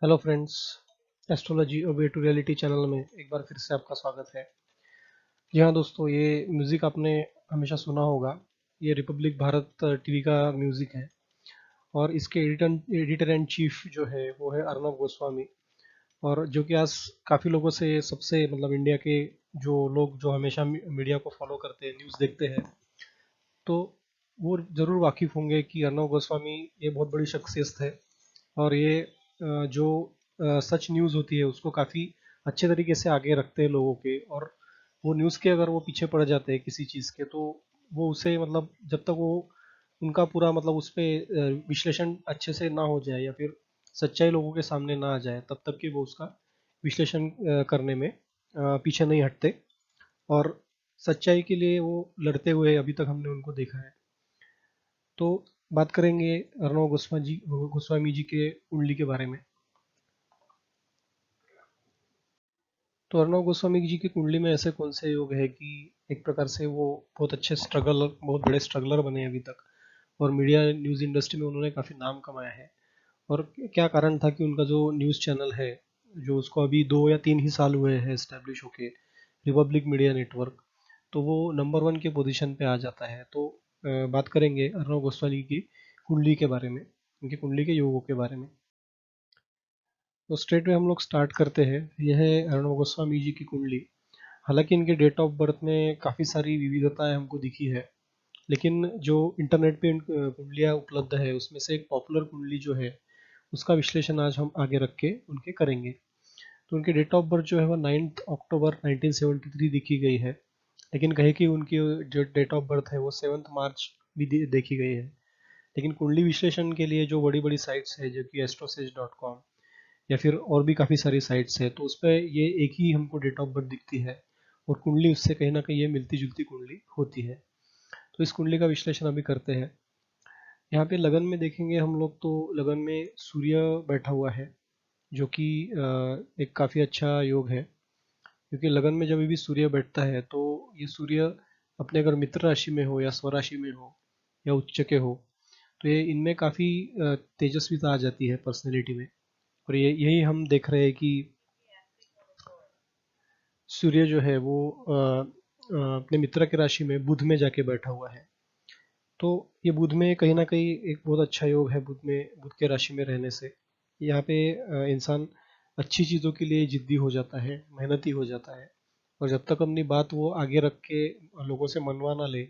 Hello friends. Astrology और way to reality channel में एक बार फिर से आपका स्वागत है। जी हाँ दोस्तों, ये म्यूज़िक आपने हमेशा सुना होगा। ये रिपब्लिक भारत टीवी का म्यूज़िक है और इसके एडिटर एंड चीफ जो है वो है अर्णव गोस्वामी। और जो कि आज काफ़ी लोगों से सबसे मतलब इंडिया के जो लोग जो हमेशा मीडिया को फॉलो करते हैं, न्यूज़ देखते हैं, तो वो ज़रूर वाकिफ़ होंगे कि अर्णव गोस्वामी ये बहुत बड़ी शख्सियत है। और ये जो सच न्यूज़ होती है उसको काफ़ी अच्छे तरीके से आगे रखते हैं लोगों के। और वो न्यूज़ के अगर वो पीछे पड़ जाते हैं किसी चीज़ के, तो वो उसे मतलब जब तक वो उनका पूरा मतलब उस पर विश्लेषण अच्छे से ना हो जाए या फिर सच्चाई लोगों के सामने ना आ जाए, तब तक कि वो उसका विश्लेषण करने में पीछे नहीं हटते। और सच्चाई के लिए वो लड़ते हुए अभी तक हमने उनको देखा है। तो बात करेंगे अर्णव गोस्वामी जी के कुंडली के बारे में। तो अर्णव गोस्वामी जी की कुंडली में ऐसे कौन से योग है कि एक प्रकार से वो बहुत बड़े स्ट्रगलर बने अभी तक, और मीडिया न्यूज़ इंडस्ट्री में उन्होंने काफ़ी नाम कमाया है। और क्या कारण था कि उनका जो न्यूज़ चैनल है, जो उसको अभी 2 या 3 ही साल हुए हैं इस्टेब्लिश होके, रिपब्लिक मीडिया नेटवर्क, तो वो नंबर 1 के पोजीशन पे आ जाता है। तो बात करेंगे अर्णव गोस्वामी की कुंडली के बारे में, उनकी कुंडली के योगों के बारे में। तो स्ट्रेट में हम लोग स्टार्ट करते हैं। यह है अर्णव गोस्वामी जी की कुंडली। हालांकि इनके डेट ऑफ बर्थ में काफ़ी सारी विविधताएं हमको दिखी है, लेकिन जो इंटरनेट पे कुंडलियाँ उपलब्ध है उसमें से एक पॉपुलर कुंडली जो है उसका विश्लेषण आज हम आगे रख के उनके करेंगे। तो उनकी डेट ऑफ बर्थ जो है वो 9 अक्टूबर 1973 दिखी गई है, लेकिन कहे कि उनकी जो डेट ऑफ बर्थ है वो 7 मार्च भी देखी गई है। लेकिन कुंडली विश्लेषण के लिए जो बड़ी बड़ी साइट्स है, जो कि astrosage.com या फिर और भी काफ़ी सारी साइट्स है, तो उस पर ये एक ही हमको डेट ऑफ बर्थ दिखती है, और कुंडली उससे कहीं ना कहीं ये मिलती जुलती कुंडली होती है। तो इस कुंडली का विश्लेषण अभी करते हैं। यहाँ पे लगन में देखेंगे हम लोग, तो लगन में सूर्य बैठा हुआ है, जो कि एक काफ़ी अच्छा योग है। क्योंकि लगन में जब भी सूर्य बैठता है तो ये सूर्य अपने अगर मित्र राशि में हो या स्वराशि में हो या उच्च के हो, तो ये इनमें काफ़ी तेजस्विता आ जाती है पर्सनैलिटी में। और ये यही हम देख रहे हैं कि सूर्य जो है वो अपने मित्र की राशि में बुध में जाके बैठा हुआ है। तो ये बुध में कहीं ना कहीं एक बहुत अच्छा योग है, बुध के राशि में रहने से। यहाँ पे इंसान अच्छी चीज़ों के लिए जिद्दी हो जाता है, मेहनती हो जाता है। और जब तक अपनी बात वो आगे रख के लोगों से मनवा ना ले,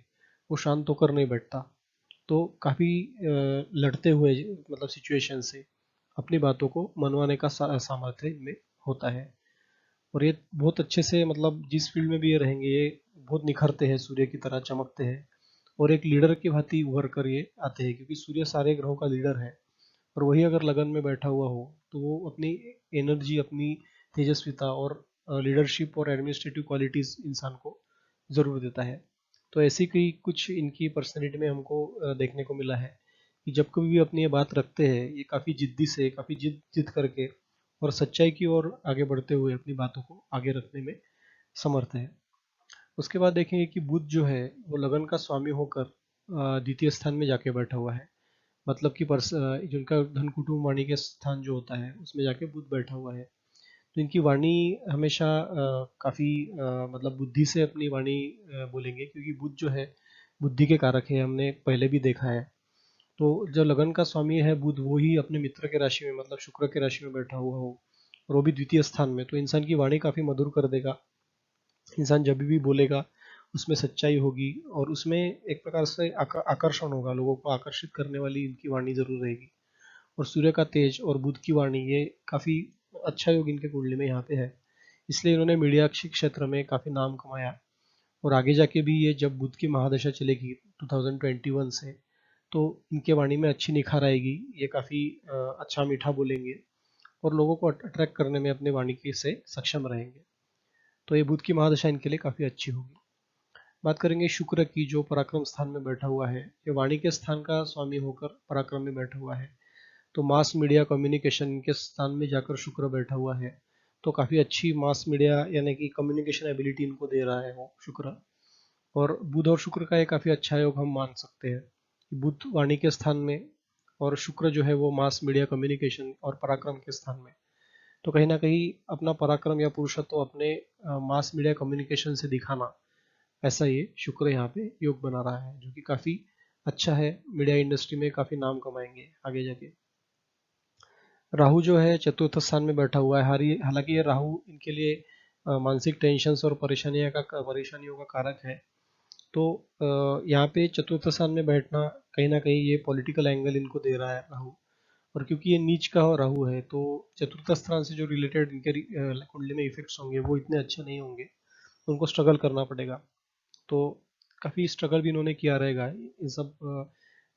वो शांत होकर नहीं बैठता। तो काफ़ी लड़ते हुए मतलब सिचुएशन से अपनी बातों को मनवाने का सामर्थ्य इनमें होता है। और ये बहुत अच्छे से मतलब जिस फील्ड में भी ये रहेंगे, ये बहुत निखरते हैं, सूर्य की तरह चमकते हैं। और एक लीडर की भांति उभर कर ये आते हैं, क्योंकि सूर्य सारे ग्रहों का लीडर है। और वही अगर लगन में बैठा हुआ हो, तो वो अपनी एनर्जी, अपनी तेजस्विता और लीडरशिप और एडमिनिस्ट्रेटिव क्वालिटीज इंसान को जरूर देता है। तो ऐसी कई कुछ इनकी पर्सनैलिटी में हमको देखने को मिला है कि जब कभी भी अपनी ये बात रखते हैं, ये काफ़ी जिद्दी से, काफ़ी जिद जिद करके और सच्चाई की ओर आगे बढ़ते हुए अपनी बातों को आगे रखने में समर्थ है। उसके बाद देखेंगे कि बुध जो है वो लगन का स्वामी होकर द्वितीय स्थान में जाके बैठा हुआ है। मतलब कि जिनका धन कुटुंब वाणी के स्थान जो होता है उसमें जाके बुध बैठा हुआ है। तो इनकी वाणी हमेशा काफ़ी मतलब बुद्धि से अपनी वाणी बोलेंगे, क्योंकि बुध जो है बुद्धि के कारक है, हमने पहले भी देखा है। तो जो लगन का स्वामी है बुध, वो ही अपने मित्र के राशि में मतलब शुक्र के राशि में बैठा हुआ हो, और वो भी द्वितीय स्थान में, तो इंसान की वाणी काफ़ी मधुर कर देगा। इंसान जब भी बोलेगा उसमें सच्चाई होगी, और उसमें एक प्रकार से आकर्षण होगा, लोगों को आकर्षित करने वाली इनकी वाणी जरूर रहेगी। और सूर्य का तेज और बुध की वाणी, ये काफ़ी अच्छा योग इनके कुंडली में यहाँ पे है। इसलिए इन्होंने मीडिया क्षेत्र में काफ़ी नाम कमाया। और आगे जाके भी ये जब बुध की महादशा चलेगी 2021 से, तो इनके वाणी में अच्छी निखार आएगी। ये काफ़ी अच्छा मीठा बोलेंगे और लोगों को अट्रैक्ट करने में अपने वाणी के से सक्षम रहेंगे। तो ये बुध की महादशा इनके लिए काफ़ी अच्छी होगी। बात करेंगे शुक्र की, जो पराक्रम स्थान में बैठा हुआ है। ये वाणी के स्थान का स्वामी होकर पराक्रम में बैठा हुआ है। तो मास मीडिया कम्युनिकेशन के स्थान में जाकर शुक्र बैठा हुआ है, तो काफ़ी अच्छी मास मीडिया यानी कि कम्युनिकेशन एबिलिटी इनको दे रहा है वो शुक्र। और बुध और शुक्र का एक काफ़ी अच्छा योग हम मान सकते हैं कि बुध वाणी के स्थान में और शुक्र जो है वो मास मीडिया कम्युनिकेशन और पराक्रम के स्थान में। तो कहीं ना कहीं अपना पराक्रम या पुरुषत्व अपने मास मीडिया कम्युनिकेशन से दिखाना, ऐसा ये शुक्र यहाँ पे योग बना रहा है, जो कि काफ़ी अच्छा है। मीडिया इंडस्ट्री में काफ़ी नाम कमाएंगे आगे जाके। राहु जो है चतुर्थ स्थान में बैठा हुआ है। हालांकि ये राहु इनके लिए मानसिक टेंशन और परेशानियों का कारक है। तो यहाँ पे चतुर्थ स्थान में बैठना कहीं ना कहीं ये पॉलिटिकल एंगल इनको दे रहा है राहु। और क्योंकि ये नीच का राहु है, तो चतुर्थ स्थान से जो रिलेटेड इनके कुंडली में इफेक्ट्स होंगे वो इतने अच्छे नहीं होंगे, उनको स्ट्रगल करना पड़ेगा। तो काफ़ी स्ट्रगल भी इन्होंने किया रहेगा। इन सब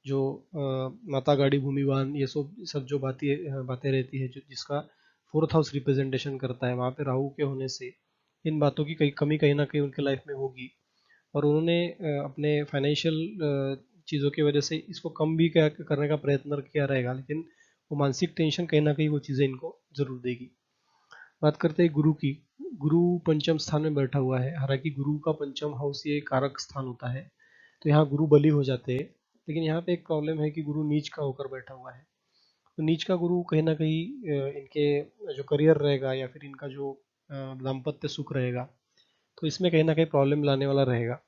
जो माता गाड़ी भूमिवान, ये सब जो बातें रहती है, जो जिसका फोर्थ हाउस रिप्रेजेंटेशन करता है, वहाँ पे राहु के होने से इन बातों की कहीं कमी कहीं ना कहीं उनके लाइफ में होगी। और उन्होंने अपने फाइनेंशियल चीज़ों की वजह से इसको कम भी करने का प्रयत्न किया रहेगा, लेकिन वो मानसिक टेंशन कहीं ना कहीं वो चीज़ें इनको जरूर देगी। बात करते हैं गुरु की। गुरु पंचम स्थान में बैठा हुआ है। हालांकि गुरु का पंचम हाउस ये कारक स्थान होता है, तो यहाँ गुरु बली हो जाते हैं। लेकिन यहाँ पे एक प्रॉब्लम है कि गुरु नीच का होकर बैठा हुआ है। तो नीच का गुरु कहीं ना कहीं इनके जो करियर रहेगा या फिर इनका जो दाम्पत्य सुख रहेगा, तो इसमें कहीं ना कहीं प्रॉब्लम लाने वाला रहेगा।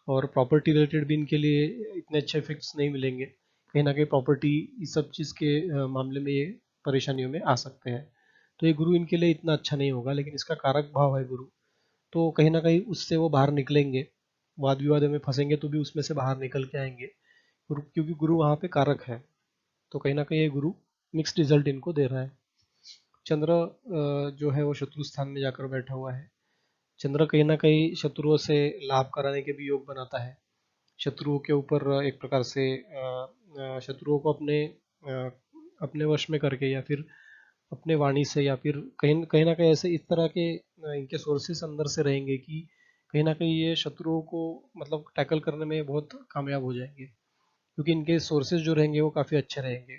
और प्रॉपर्टी रिलेटेड भी इनके लिए इतने अच्छे इफेक्ट्स नहीं मिलेंगे। कहीं ना कहीं प्रॉपर्टी, इस सब चीज़ के मामले में ये परेशानियों में आ सकते हैं। तो ये गुरु इनके लिए इतना अच्छा नहीं होगा, लेकिन इसका कारक भाव है गुरु, तो कहीं ना कहीं उससे वो बाहर निकलेंगे। वाद विवाद में फंसेंगे तो भी उसमें से बाहर निकल के आएंगे, क्योंकि गुरु वहाँ पे कारक है। तो कहीं ना कहीं ये गुरु मिक्स्ड रिजल्ट इनको दे रहा है। चंद्र जो है वो शत्रु स्थान में जाकर बैठा हुआ है। चंद्र कहीं ना कहीं शत्रुओं से लाभ कराने के भी योग बनाता है। शत्रुओं के ऊपर एक प्रकार से शत्रुओं को अपने वश में करके, या फिर अपने वाणी से, या फिर कहीं कहीं ना कहीं ऐसे इस तरह के इनके सोर्सेस अंदर से रहेंगे कि कहीं ना कहीं ये शत्रुओं को मतलब टैकल करने में बहुत कामयाब हो जाएंगे, क्योंकि इनके सोर्सेज जो रहेंगे वो काफ़ी अच्छे रहेंगे।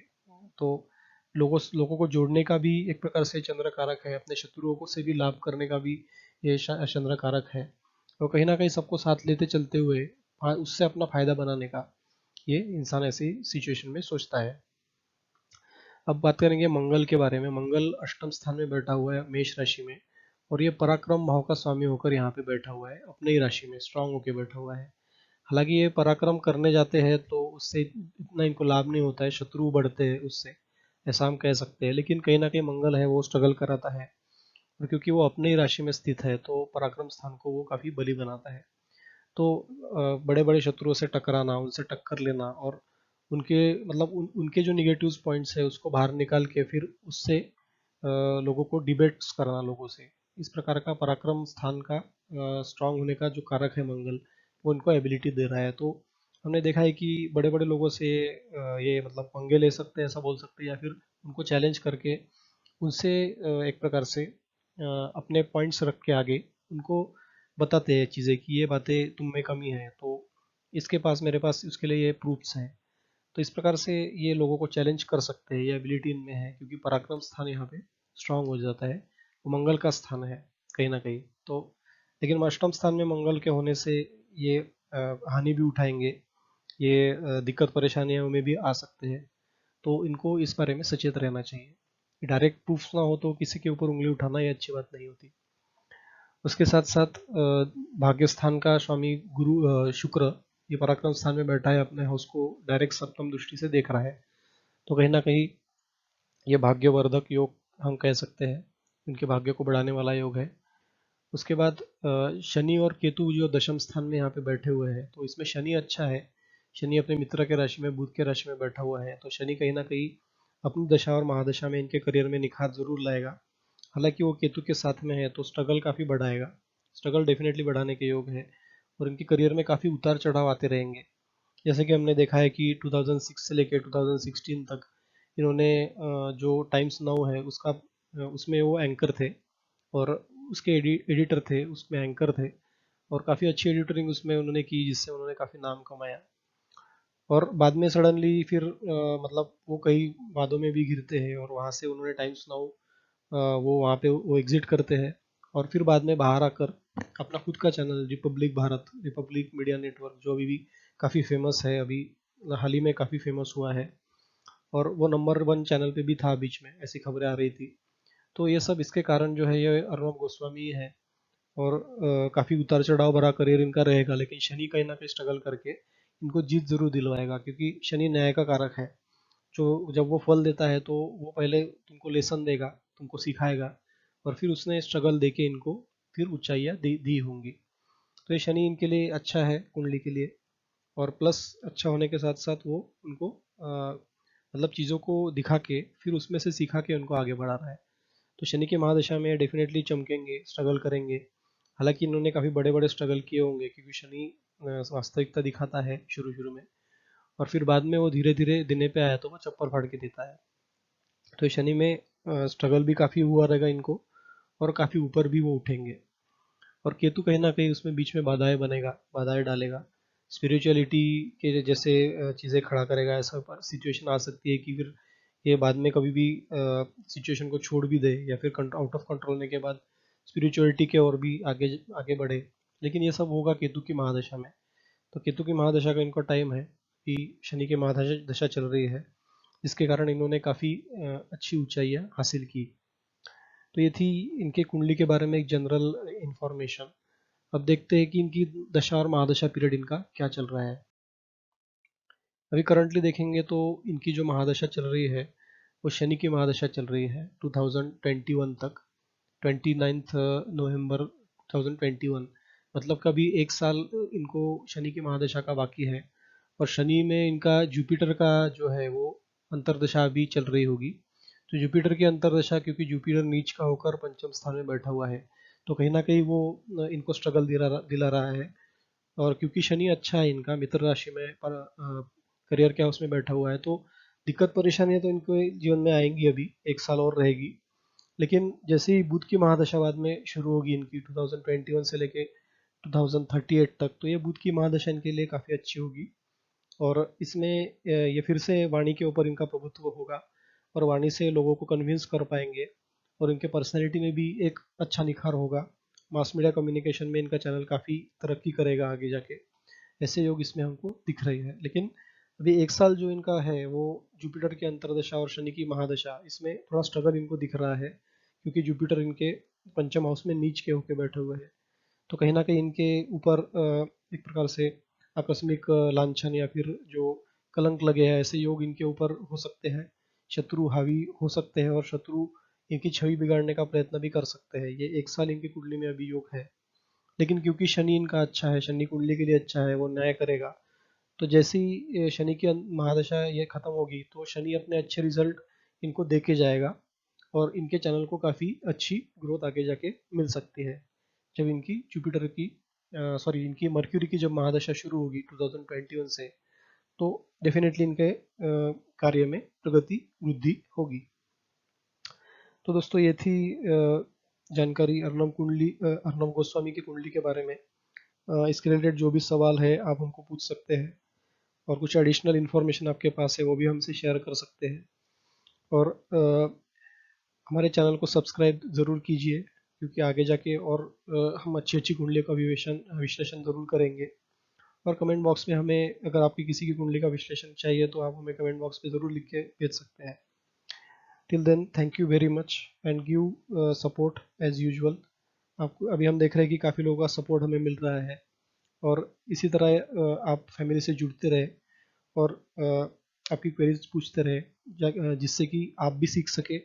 तो लोगों को जोड़ने का भी एक प्रकार से चंद्र कारक है, अपने शत्रुओं को से भी लाभ करने का भी ये चंद्र कारक है। तो कहीं ना कहीं सबको साथ लेते चलते हुए उससे अपना फायदा बनाने का ये इंसान ऐसी सिचुएशन में सोचता है। अब बात करेंगे मंगल के बारे में। मंगल अष्टम स्थान में बैठा हुआ है मेष राशि में, और ये पराक्रम भाव का स्वामी होकर यहाँ पे बैठा हुआ है, अपने ही राशि में स्ट्रांग होकर बैठा हुआ है। हालांकि ये पराक्रम करने जाते हैं तो उससे इतना इनको लाभ नहीं होता है, शत्रु बढ़ते हैं उससे, ऐसा हम कह सकते हैं। लेकिन कहीं ना कहीं मंगल है वो स्ट्रगल कराता है, और क्योंकि वो अपने ही राशि में स्थित है तो पराक्रम स्थान को वो काफ़ी बली बनाता है। तो बड़े बड़े शत्रुओं से टकराना, उनसे टक्कर लेना, और उनके मतलब उनके जो निगेटिव पॉइंट्स है उसको बाहर निकाल के फिर उससे लोगों को डिबेट्स करना लोगों से, इस प्रकार का पराक्रम स्थान का स्ट्रांग होने का जो कारक है मंगल, वो उनको एबिलिटी दे रहा है। तो हमने देखा है कि बड़े बड़े लोगों से ये मतलब पंगे ले सकते हैं, ऐसा बोल सकते हैं, या फिर उनको चैलेंज करके उनसे एक प्रकार से अपने पॉइंट्स रख के आगे उनको बताते हैं चीज़ें कि ये बातें तुम में कमी है, तो इसके पास मेरे पास उसके लिए ये प्रूफ्स हैं। तो इस प्रकार से ये लोगों को चैलेंज कर सकते हैं, ये एबिलिटी इनमें है, क्योंकि पराक्रम स्थान यहाँ पे स्ट्रांग हो जाता है, वो मंगल का स्थान है कहीं ना कहीं। तो लेकिन अष्टम स्थान में मंगल के होने से ये हानि भी उठाएंगे, ये दिक्कत परेशानियों में भी आ सकते हैं। तो इनको इस बारे में सचेत रहना चाहिए। डायरेक्ट प्रूफ ना हो तो किसी के ऊपर उंगली उठाना ये अच्छी बात नहीं होती। उसके साथ साथ भाग्य स्थान का स्वामी गुरु शुक्र, ये पराक्रम स्थान में बैठा है, अपने हाउस को डायरेक्ट सप्तम दृष्टि से देख रहा है। तो कहीं ना कहीं ये भाग्यवर्धक योग हम कह सकते हैं, इनके भाग्य को बढ़ाने वाला योग है। उसके बाद शनि और केतु जो दशम स्थान में यहाँ पे बैठे हुए हैं, तो इसमें शनि अच्छा है। शनि अपने मित्र के राशि में, बुध के राशि में बैठा हुआ है, तो शनि कहीं ना कहीं अपनी दशा और महादशा में इनके करियर में निखार जरूर लाएगा। हालांकि वो केतु के साथ में है तो स्ट्रगल काफ़ी बढ़ाएगा, स्ट्रगल डेफिनेटली बढ़ाने के योग है। और इनके करियर में काफ़ी उतार चढ़ाव आते रहेंगे। जैसे कि हमने देखा है कि 2006 से लेकर 2016 तक इन्होंने जो टाइम्स नाउ है उसका उसमें वो एंकर थे, और उसके एडिटर थे, उसमें एंकर थे, और काफ़ी अच्छी एडिटरिंग उसमें उन्होंने की, जिससे उन्होंने काफ़ी नाम कमाया। और बाद में सडनली फिर मतलब वो कई वादों में भी गिरते हैं, और वहाँ से उन्होंने टाइम्स नाउ वो वहाँ पे वो एग्जिट करते हैं, और फिर बाद में बाहर आकर अपना खुद का channel Republic Bharat, Republic media network, जो अभी भी काफ़ी फेमस है, अभी हाल ही में काफ़ी फेमस हुआ है, और वो नंबर 1 चैनल पे भी था, बीच में ऐसी खबरें आ रही थी। तो ये सब इसके कारण जो है ये अर्णब गोस्वामी ही है। और काफ़ी उतार चढ़ाव भरा करियर इनका रहेगा, लेकिन शनि कहीं ना कहीं स्ट्रगल करके इनको जीत जरूर दिलवाएगा, क्योंकि शनि न्याय का कारक है। जो जब वो फल देता है तो वो पहले तुमको लेसन देगा, तुमको सिखाएगा, और फिर उसने स्ट्रगल देके इनको फिर ऊंचाइयाँ दी होंगी। तो ये शनि इनके लिए अच्छा है, कुंडली के लिए। और प्लस अच्छा होने के साथ साथ वो उनको मतलब चीज़ों को दिखा के फिर उसमें से सिखा के उनको आगे बढ़ा रहा है। तो शनि की महादशा में डेफिनेटली चमकेंगे, स्ट्रगल करेंगे। हालांकि इन्होंने काफ़ी बड़े बड़े स्ट्रगल किए होंगे, क्योंकि शनि वास्तविकता दिखाता है शुरू शुरू में, और फिर बाद में वो धीरे धीरे दिने पे आया तो वो चप्पल फाड़ के देता है। तो शनि में स्ट्रगल भी काफ़ी हुआ रहेगा इनको, और काफ़ी ऊपर भी वो उठेंगे। और केतु कहीं ना कहीं उसमें बीच में बाधाएं बनेगा, बाधाएं डालेगा। स्पिरिचुअलिटी के जैसे चीज़ें खड़ा करेगा, ऐसा पर सिचुएशन आ सकती है कि फिर ये बाद में कभी भी सिचुएशन को छोड़ भी दे, या फिर आउट ऑफ कंट्रोल होने के बाद स्पिरिचुअलिटी के और भी आगे आगे बढ़े। लेकिन ये सब होगा केतु की महादशा में। तो केतु की महादशा का इनको टाइम है कि शनि की महादशा दशा चल रही है, जिसके कारण इन्होंने काफ़ी अच्छी ऊंचाइयाँ हासिल की। तो ये थी इनके कुंडली के बारे में एक जनरल इंफॉर्मेशन। अब देखते हैं कि इनकी दशा और महादशा पीरियड इनका क्या चल रहा है। अभी करंटली देखेंगे तो इनकी जो महादशा चल रही है वो शनि की महादशा चल रही है 2021 तक, 29 नवंबर 2021। मतलब कभी एक साल इनको शनि की महादशा का बाकी है। और शनि में इनका जुपिटर का जो है वो अंतर्दशा अभी चल रही होगी। तो जुपिटर की अंतर्दशा, क्योंकि जुपिटर नीच का होकर पंचम स्थान में बैठा हुआ है, तो कहीं ना कहीं वो इनको स्ट्रगल दिला रहा है। और क्योंकि शनि अच्छा है इनका मित्र राशि में, पर करियर के हाउस में बैठा हुआ है, तो दिक्कत परेशानियां तो इनको जीवन में आएंगी, अभी एक साल और रहेगी। लेकिन जैसे ही बुध की महादशा बाद में शुरू होगी इनकी 2021 से लेके 2038 तक, तो ये बुध की महादशा इनके लिए काफ़ी अच्छी होगी। और इसमें ये फिर से वाणी के ऊपर इनका प्रभुत्व होगा, और वाणी से लोगों को कन्विंस कर पाएंगे, और इनके पर्सनैलिटी में भी एक अच्छा निखार होगा। मास मीडिया कम्युनिकेशन में इनका चैनल काफ़ी तरक्की करेगा आगे जाके। ऐसे योग इसमें हमको दिख रही है। लेकिन अभी एक साल जो इनका है वो जुपिटर की अंतर्दशा और शनि की महादशा, इसमें थोड़ा स्ट्रगल इनको दिख रहा है, क्योंकि जुपिटर इनके पंचम हाउस में नीच के होके बैठे हुए हैं। तो कहीं ना कहीं इनके ऊपर एक प्रकार से आकस्मिक लांछन या फिर जो कलंक लगे हैं, ऐसे योग इनके ऊपर हो सकते हैं। शत्रु हावी हो सकते हैं, और शत्रु इनकी छवि बिगाड़ने का प्रयत्न भी कर सकते हैं। ये एक साल इनकी कुंडली में अभी योग है। लेकिन क्योंकि शनि इनका अच्छा है, शनि कुंडली के लिए अच्छा है, वो न्याय करेगा। तो जैसे ही शनि की महादशा ये खत्म होगी, तो शनि अपने अच्छे रिजल्ट इनको दे के जाएगा, और इनके चैनल को काफ़ी अच्छी ग्रोथ आगे जाके मिल सकती है। जब इनकी जुपिटर की सॉरी इनकी मर्क्यूरी की जब महादशा शुरू होगी 2021 से, तो डेफिनेटली इनके कार्य में प्रगति वृद्धि होगी। तो दोस्तों ये थी जानकारी अर्नब गोस्वामी की कुंडली के बारे में। इसके रिलेटेड जो भी सवाल है आप हमको पूछ सकते हैं, और कुछ एडिशनल इन्फॉर्मेशन आपके पास है वो भी हमसे शेयर कर सकते हैं। और हमारे चैनल को सब्सक्राइब ज़रूर कीजिए, क्योंकि आगे जाके और हम अच्छी अच्छी कुंडलियों का विश्लेषण ज़रूर करेंगे। और कमेंट बॉक्स में हमें, अगर आपकी किसी की कुंडली का विश्लेषण चाहिए तो आप हमें कमेंट बॉक्स में ज़रूर लिख के भेज सकते हैं। Till then thank you very much, and give support as usual. आपको अभी हम देख रहे हैं कि काफ़ी लोगों का सपोर्ट हमें मिल रहा है, और इसी तरह आप फैमिली से जुड़ते रहे, और आपकी क्वेरीज पूछते रहे, जिससे कि आप भी सीख सके,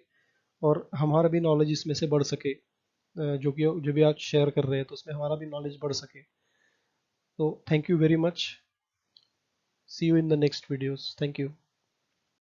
और हमारा भी नॉलेज इसमें से बढ़ सके। जो भी आप शेयर कर रहे हैं तो उसमें हमारा भी नॉलेज बढ़ सके। तो thank you very much, see you in the next videos, thank you.